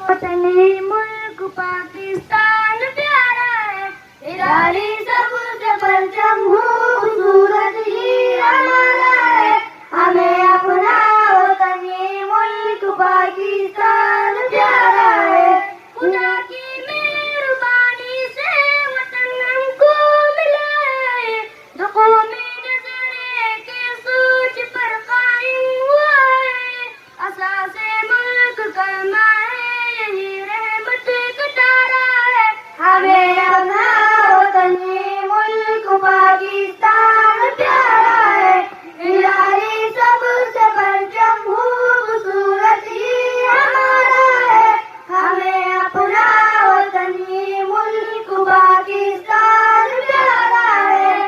وطنی ملک پاکستان پیارا ہے، نرالی سبز پرچم خوبصورت ہی ہمارا ہے، ہمیں اپنا وطنی ملک پاکستان پیارا ہے۔ خدا کی مہربانی سے وطن ہم کو ملا ہے، جو قومی نظریے کے سوچ پر قائم ہوا ہے، اساس ملک کلمہ ہے، یہی رحمت کا تارا ہے، ہمیں اپنا وطنی ملک پاکستان پیارا ہے، نرالی سبز پرچم خوبصورت ہی ہمارا ہے، ہمیں اپنا وطنی ملک پاکستان پیارا ہے۔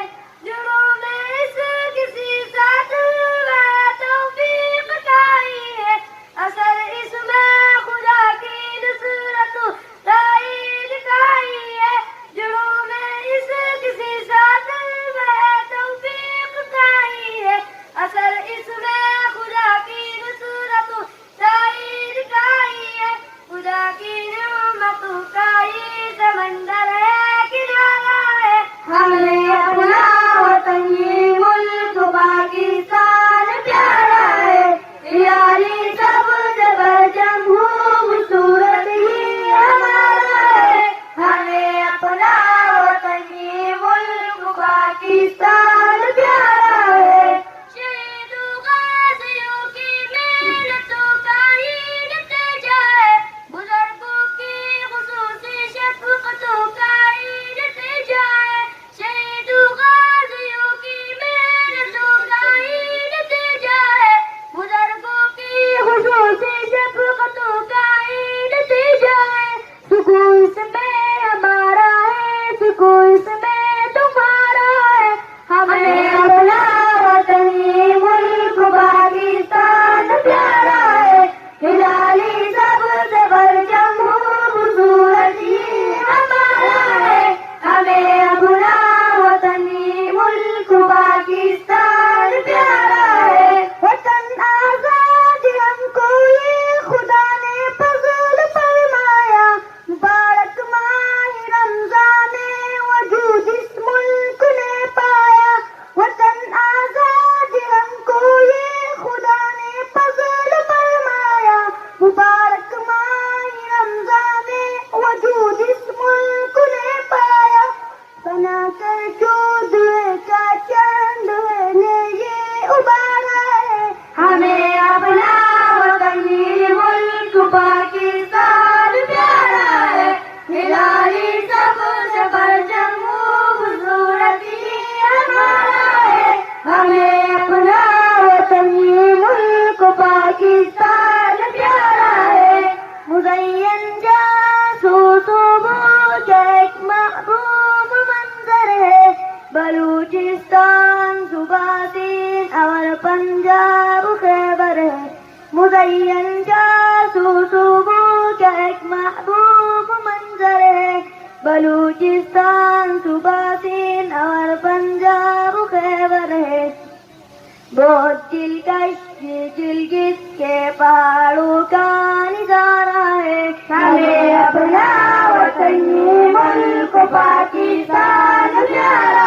جڑوں میں اس کسی ساتھ میں توفیق کھائی ہے، اثر اس میں خدا کی نصرت تائید کھائی ہے، جڑوں میں اس کسی ساتھ میں توفیق کھائی ہے، اثر اس میں خدا کی نصرت تائید کھائی ہے، خدا کی نعمتوں کا یہ سمندر ہے کنارہ ہے، ہمیں اپنا وطنی ملک پاکستان پیارا ہے، نرالی سبز پرچم خوبصورت ہی ہمارا ہے، ہمیں اپنا وطنی ملک پاکستان پیارا ہے۔ شہیدوں غازیوں کی محنتوں کا ہی نتیجہ ہے، بزرگوں کی خصوصی شفقتوں کا ہی نتیجہ ہے، شہیدوں غازیوں کی محنتوں کا ہی نتیجہ ہے، بزرگوں کی خصوصی شفقتوں کا ہی نتیجہ ہے، سکون اس میں ہمارا ہے، سکون اس میں تمہارا ہے، ہمیں اپنا وطنی ملک پاکستان پیارا ہے، نرالی سبز پرچم خوبصورت ہی ہمارا ہے، ہمیں اپنا وطنی ملک پاکستان پیارا ہے۔ وطن آزاد ہم کو یہ خدا نے فضل فرمایا، مبارک ماہ رمضان وجود اس ملک نے پایا، وطن آزاد ہم کو یہ خدا نے فضل فرمایا، مبارک ماہ رمضان وجود اس ملک نے پایا، بنا کر جو دعائے کا چاند نے یہ ابارا ہے، ہمیں اپنا وطنی ملک پاکستان پیارا ہے، نرالی سبز پرچم خوبصورت ہی ہمارا ہے، ہمیں اپنا وطنی ملک پاکستان پیارا ہے۔ مزین جاسوس بوجھ ایک محبوب منظر ہے، بلوچستان صوبہ سندھ اور پنجاب خیبر ہے، مزین جاسوس بوجھ ایک محبوب منظر ہے، بلوچستان صوبہ سندھ اور پنجاب خیبر ہے، بہت دلکش گلگت کے پہاڑوں کا نظارہ ہے، ہمیں اپنا وطنی ملک پاکستان پیارا